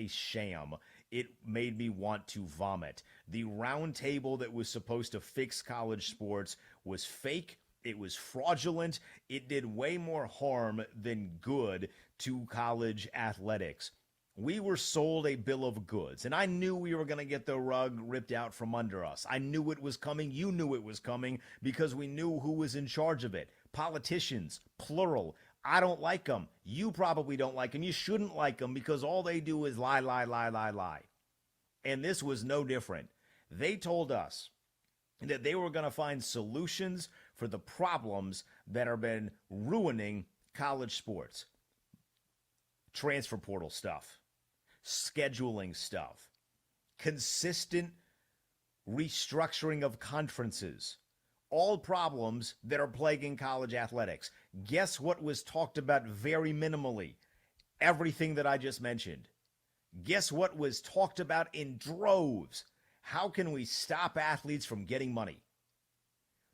a sham. It made me want to vomit. The roundtable that was supposed to fix college sports was fake. It was fraudulent. It did way more harm than good to college athletics. We were sold a bill of goods, and I knew we were going to get the rug ripped out from under us. I knew it was coming. You knew it was coming because we knew who was in charge of it. Politicians, plural. I don't like them. You probably don't like them. You shouldn't like them because all they do is lie, lie, lie, lie, lie. And this was no different. They told us that they were going to find solutions for the problems that have been ruining college sports. Transfer portal stuff, scheduling stuff, consistent restructuring of conferences, all problems that are plaguing college athletics. Guess what was talked about very minimally? Everything that I just mentioned. Guess what was talked about in droves? How can we stop athletes from getting money?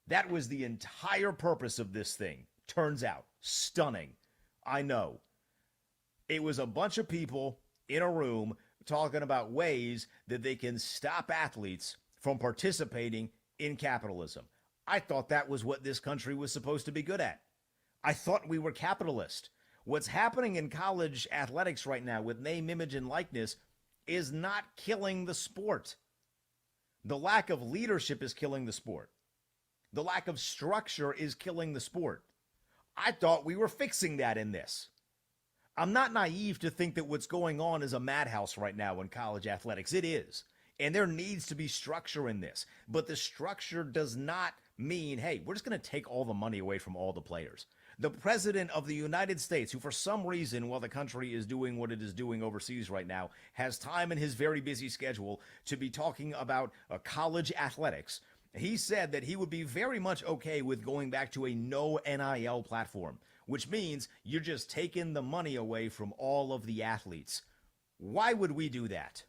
That was the entire purpose of this thing. Turns out, stunning. I know. It was a bunch of people in a room talking about ways that they can stop athletes from participating in capitalism. I thought that was what this country was supposed to be good at. I thought we were capitalist. What's happening in college athletics right now with name, image, and likeness is not killing the sport. The lack of leadership is killing the sport. The lack of structure is killing the sport. I thought we were fixing that in this. I'm not naive to think that what's going on is a madhouse right now in college athletics. It is. And there needs to be structure in this. But the structure does not mean, hey, we're just going to take all the money away from all the players. The president of the United States, who for some reason, while the country is doing what it is doing overseas right now, has time in his very busy schedule to be talking about college athletics. He said that he would be very much okay with going back to a no NIL platform, which means you're just taking the money away from all of the athletes. Why would we do that?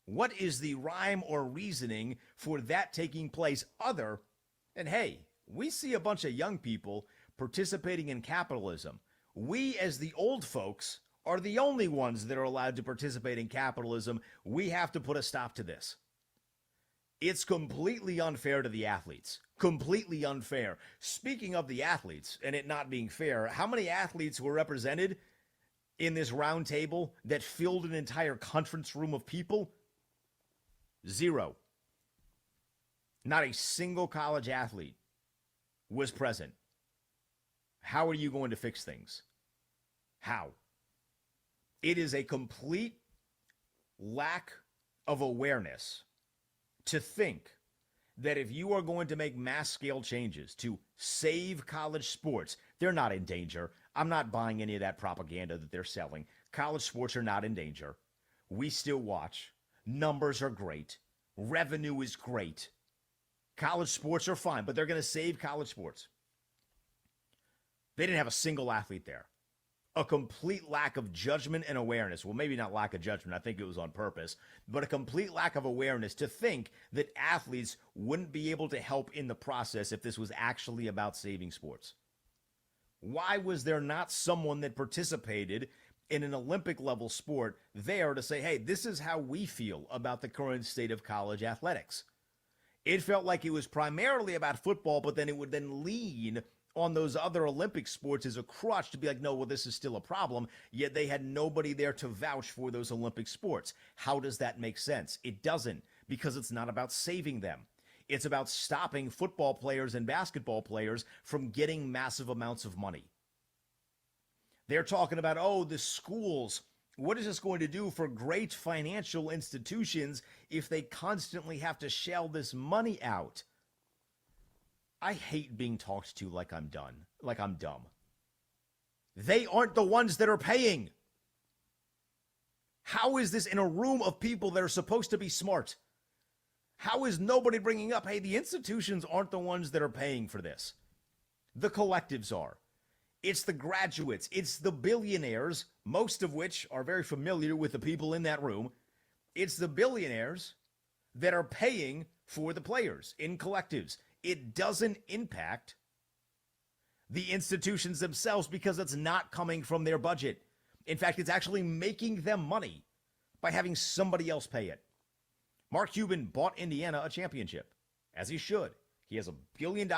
What is the rhyme or reasoning for that taking place other than, hey, we see a bunch of young people participating in capitalism. We, as the old folks, are the only ones that are allowed to participate in capitalism. We have to put a stop to this. It's completely unfair to the athletes. Completely unfair. Speaking of the athletes and it not being fair, how many athletes were represented in this round table that filled an entire conference room of people? Zero. Not a single college athlete was present. How are you going to fix things? How? It is a complete lack of awareness to think that if you are going to make mass scale changes to save college sports, they're not in danger. I'm not buying any of that propaganda that they're selling. College sports are not in danger. We still watch. Numbers are great. Revenue is great. College sports are fine, but they're going to save college sports. They didn't have a single athlete there. A complete lack of judgment and awareness. Well, maybe not lack of judgment. I think it was on purpose. But a complete lack of awareness to think that athletes wouldn't be able to help in the process if this was actually about saving sports. Why was there not someone that participated in an Olympic level sport there to say, hey, this is how we feel about the current state of college athletics? It felt like it was primarily about football, but then it would then lean on those other Olympic sports as a crutch to be like, no, well, this is still a problem, yet they had nobody there to vouch for those Olympic sports. How does that make sense? It doesn't, because it's not about saving them. It's about stopping football players and basketball players from getting massive amounts of money. They're talking about, oh, the schools. What is this going to do for great financial institutions if they constantly have to shell this money out? I hate being talked to like I'm dumb. They aren't the ones that are paying. How is this in a room of people that are supposed to be smart? How is nobody bringing up, hey, the institutions aren't the ones that are paying for this? The collectives are. It's the graduates. It's the billionaires, most of which are very familiar with the people in that room. It's the billionaires that are paying for the players in collectives. It doesn't impact the institutions themselves because it's not coming from their budget. In fact, it's actually making them money by having somebody else pay it. Mark Cuban bought Indiana a championship, as he should. He has $1 billion,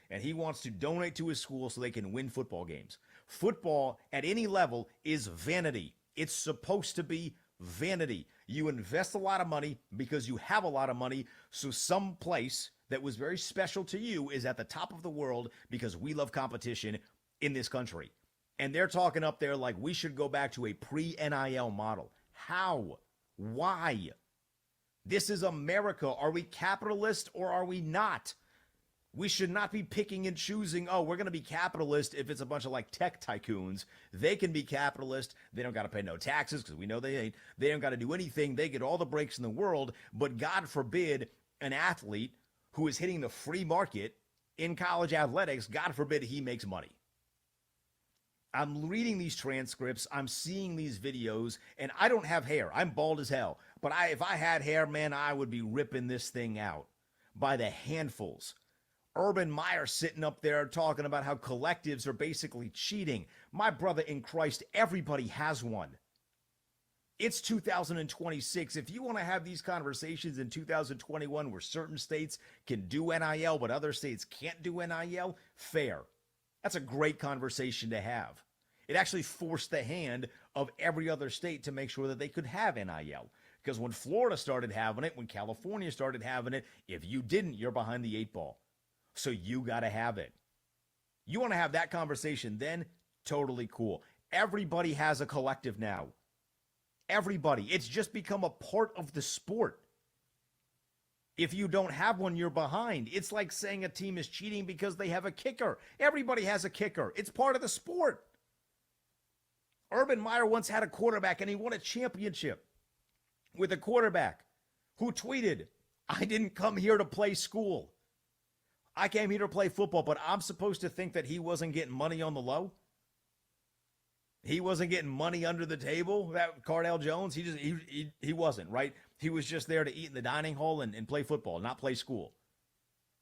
and he wants to donate to his school so they can win football games. Football, at any level, is vanity. It's supposed to be vanity. You invest a lot of money because you have a lot of money, so some place that was very special to you is at the top of the world because we love competition in this country. And they're talking up there like we should go back to a pre-NIL model. How? Why? This is America. Are we capitalist or are we not? We should not be picking and choosing, oh, we're going to be capitalist if it's a bunch of like tech tycoons. They can be capitalist. They don't got to pay no taxes because we know they ain't. They don't got to do anything. They get all the breaks in the world. But God forbid an athlete who is hitting the free market in college athletics, God forbid he makes money. I'm reading these transcripts. I'm seeing these videos, and I don't have hair. I'm bald as hell. But if I had hair, man, I would be ripping this thing out by the handfuls. Urban Meyer sitting up there talking about how collectives are basically cheating. My brother in Christ, everybody has one. It's 2026. If you want to have these conversations in 2021 where certain states can do NIL but other states can't do NIL, fair. That's a great conversation to have. It actually forced the hand of every other state to make sure that they could have NIL. Because when Florida started having it, when California started having it, if you didn't, you're behind the 8 ball. So you got to have it. You want to have that conversation then? Totally cool. Everybody has a collective now. Everybody. It's just become a part of the sport. If you don't have one, you're behind. It's like saying a team is cheating because they have a kicker. Everybody has a kicker. It's part of the sport. Urban Meyer once had a quarterback and he won a championship with a quarterback who tweeted, I didn't come here to play school. I came here to play football, but I'm supposed to think that he wasn't getting money on the low? He wasn't getting money under the table, that Cardale Jones? He wasn't, right? He was just there to eat in the dining hall and play football, not play school.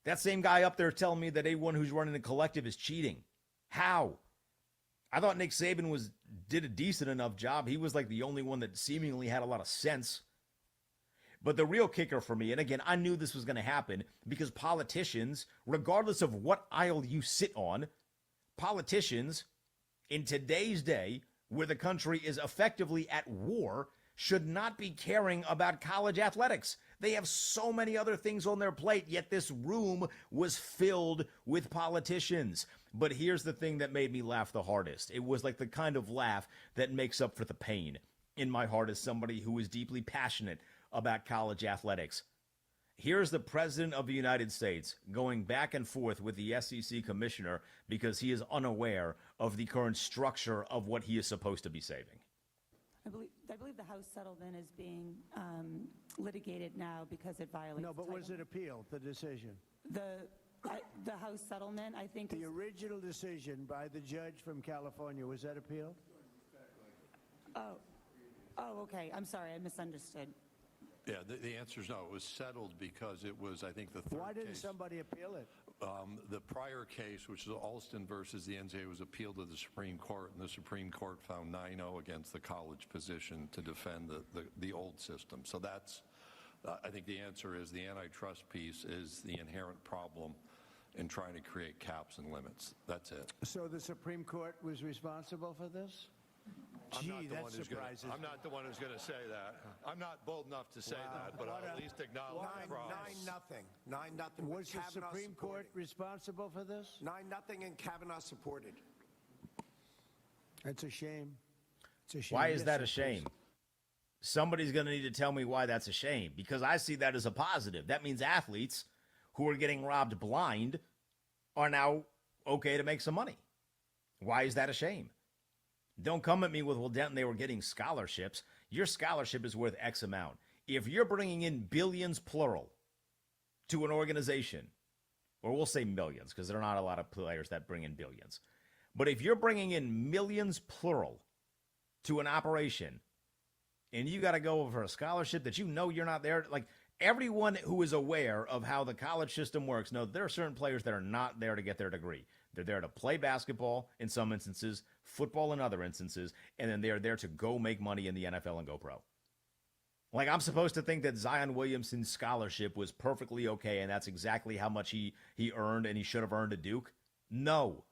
That same guy up there telling me that anyone who's running a collective is cheating. How? I thought Nick Saban did a decent enough job. He was like the only one that seemingly had a lot of sense. But the real kicker for me, and again, I knew this was going to happen because politicians, regardless of what aisle you sit on, politicians in today's day, where the country is effectively at war, should not be caring about college athletics. They have so many other things on their plate, yet this room was filled with politicians. But here's the thing that made me laugh the hardest. It was like the kind of laugh that makes up for the pain in my heart as somebody who is deeply passionate about college athletics. Here's the President of the United States going back and forth with the SEC commissioner because he is unaware of the current structure of what he is supposed to be saving. I believe the House settlement is being litigated now because it violates. No, but was it appealed, the decision? The House settlement, I think. The original decision by the judge from California, was that appealed? Oh, okay. I'm sorry, I misunderstood. Yeah, the answer is no. It was settled because it was, I think, the third case. Why didn't somebody appeal it? The prior case, which is Alston versus the NCAA, was appealed to the Supreme Court, and the Supreme Court found 9-0 against the college position to defend the old system. So that's, I think the answer is the antitrust piece is the inherent problem in trying to create caps and limits. That's it. So the Supreme Court was responsible for this? Gee, that surprises me. I'm not the one who's going to say that. I'm not bold enough to say that, but I'll at least acknowledge the process. 9-0. Was the Supreme Court responsible for this? 9-0 and Kavanaugh supported. It's a shame. It's a shame. Why is that a shame? Somebody's going to need to tell me why that's a shame, because I see that as a positive. That means athletes who are getting robbed blind are now okay to make some money. Why is that a shame? Don't come at me with, well, Denton, they were getting scholarships. Your scholarship is worth X amount. If you're bringing in billions, plural, to an organization, or we'll say millions, because there are not a lot of players that bring in billions. But if you're bringing in millions, plural, to an operation, and you got to go for a scholarship that you know you're not there, like everyone who is aware of how the college system works knows there are certain players that are not there to get their degree. They're there to play basketball in some instances, football in other instances, and then they're there to go make money in the NFL and go pro. Like, I'm supposed to think that Zion Williamson's scholarship was perfectly okay, and that's exactly how much he earned and he should have earned at Duke? No.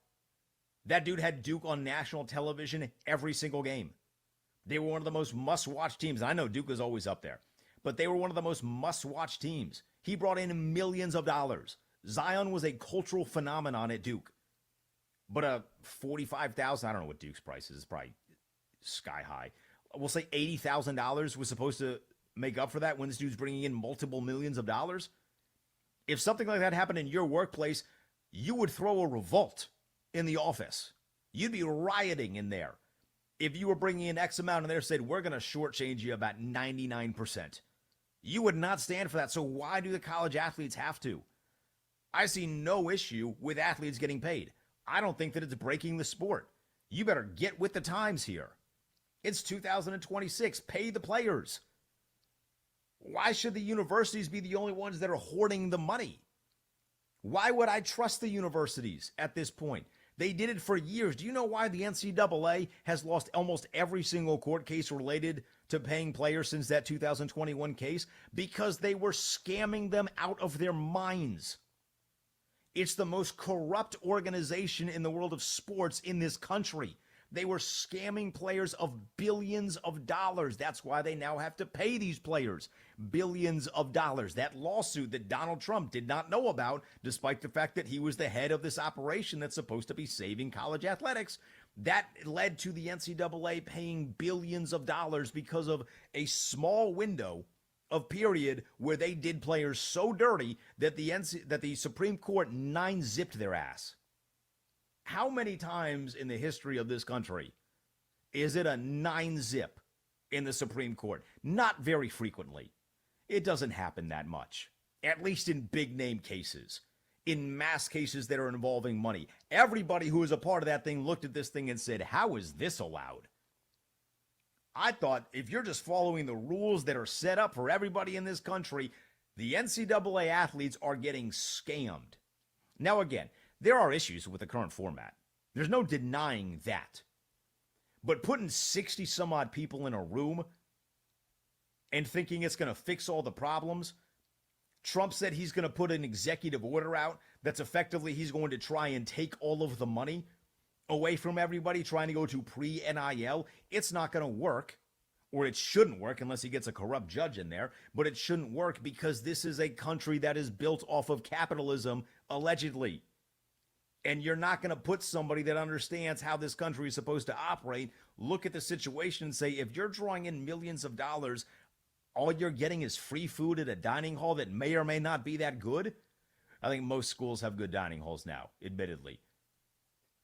That dude had Duke on national television every single game. They were one of the most must-watch teams. I know Duke was always up there, but they were one of the most must-watch teams. He brought in millions of dollars. Zion was a cultural phenomenon at Duke. But a $45,000, I don't know what Duke's price is, it's probably sky high. We'll say $80,000 was supposed to make up for that when this dude's bringing in multiple millions of dollars. If something like that happened in your workplace, you would throw a revolt in the office. You'd be rioting in there. If you were bringing in X amount and they said, we're going to shortchange you about 99%. You would not stand for that. So why do the college athletes have to? I see no issue with athletes getting paid. I don't think that it's breaking the sport. You better get with the times here. It's 2026. Pay the players. Why should the universities be the only ones that are hoarding the money? Why would I trust the universities at this point? They did it for years. Do you know why the NCAA has lost almost every single court case related to paying players since that 2021 case? Because they were scamming them out of their minds. It's the most corrupt organization in the world of sports in this country. They were scamming players of billions of dollars. That's why they now have to pay these players billions of dollars. That lawsuit that Donald Trump did not know about, despite the fact that he was the head of this operation that's supposed to be saving college athletics, that led to the NCAA paying billions of dollars because of a small window of period where they did players so dirty that the Supreme Court 9-zipped their ass. How many times in the history of this country is it a 9-zip in the Supreme Court? Not very frequently. It doesn't happen that much, at least in big-name cases, in mass cases that are involving money. Everybody who was a part of that thing looked at this thing and said, how is this allowed? I thought if you're just following the rules that are set up for everybody in this country, the NCAA athletes are getting scammed. Now, again, there are issues with the current format. There's no denying that. But putting 60 some odd people in a room and thinking it's going to fix all the problems, Trump said he's going to put an executive order out that's effectively he's going to try and take all of the money away from everybody, trying to go to pre-NIL. It's not going to work, or it shouldn't work unless he gets a corrupt judge in there, but it shouldn't work because this is a country that is built off of capitalism, allegedly. And you're not going to put somebody that understands how this country is supposed to operate, look at the situation and say, if you're drawing in millions of dollars, all you're getting is free food at a dining hall that may or may not be that good. I think most schools have good dining halls now, admittedly.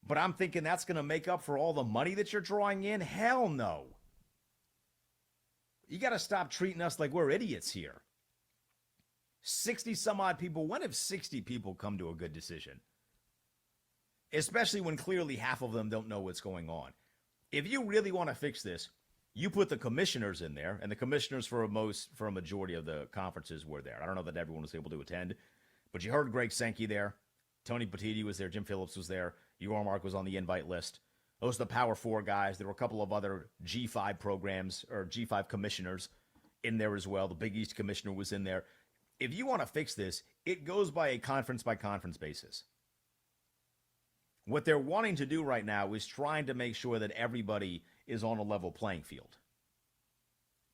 But I'm thinking that's going to make up for all the money that you're drawing in? Hell no. You got to stop treating us like we're idiots here. 60 some odd people. When have 60 people come to a good decision? Especially when clearly half of them don't know what's going on. If you really want to fix this, you put the commissioners in there, and the commissioners for a majority of the conferences were there. I don't know that everyone was able to attend, but you heard Greg Sankey there. Tony Petitti was there. Jim Phillips was there. Mark was on the invite list. Those are the Power 4 guys. There were a couple of other G5 programs or G5 commissioners in there as well. The Big East commissioner was in there. If you want to fix this, it goes by a conference-by-conference basis. What they're wanting to do right now is trying to make sure that everybody is on a level playing field.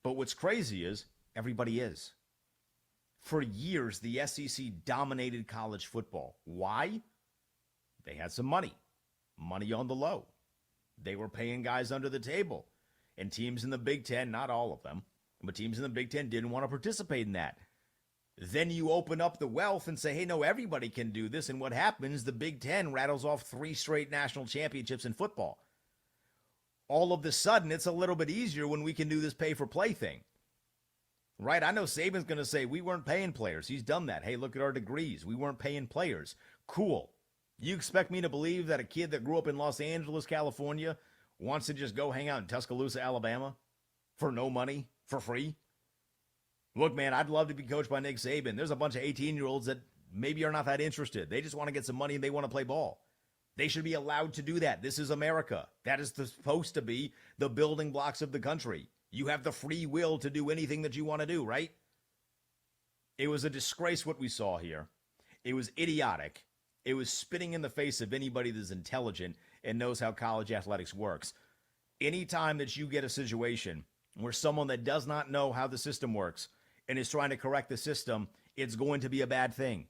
But what's crazy is everybody is. For years, the SEC dominated college football. Why? They had some money on the low. They were paying guys under the table. And teams in the Big Ten, not all of them, but teams in the Big Ten didn't want to participate in that. Then you open up the wealth and say, hey, no, everybody can do this. And what happens? The Big Ten rattles off 3 straight national championships in football. All of a sudden, it's a little bit easier when we can do this pay-for-play thing. Right? I know Saban's going to say, we weren't paying players. He's done that. Hey, look at our degrees. We weren't paying players. Cool. You expect me to believe that a kid that grew up in Los Angeles, California, wants to just go hang out in Tuscaloosa, Alabama for no money, for free? Look, man, I'd love to be coached by Nick Saban. There's a bunch of 18-year-olds that maybe are not that interested. They just want to get some money and they want to play ball. They should be allowed to do that. This is America. That is supposed to be the building blocks of the country. You have the free will to do anything that you want to do, right? It was a disgrace what we saw here. It was idiotic. It was spitting in the face of anybody that's intelligent and knows how college athletics works. Anytime that you get a situation where someone that does not know how the system works and is trying to correct the system, it's going to be a bad thing.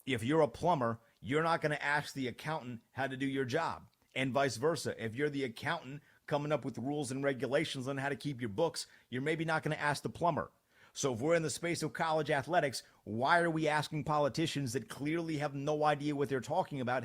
If you're a plumber, you're not going to ask the accountant how to do your job, and vice versa. If you're the accountant coming up with rules and regulations on how to keep your books, you're maybe not going to ask the plumber. So if we're in the space of college athletics, why are we asking politicians that clearly have no idea what they're talking about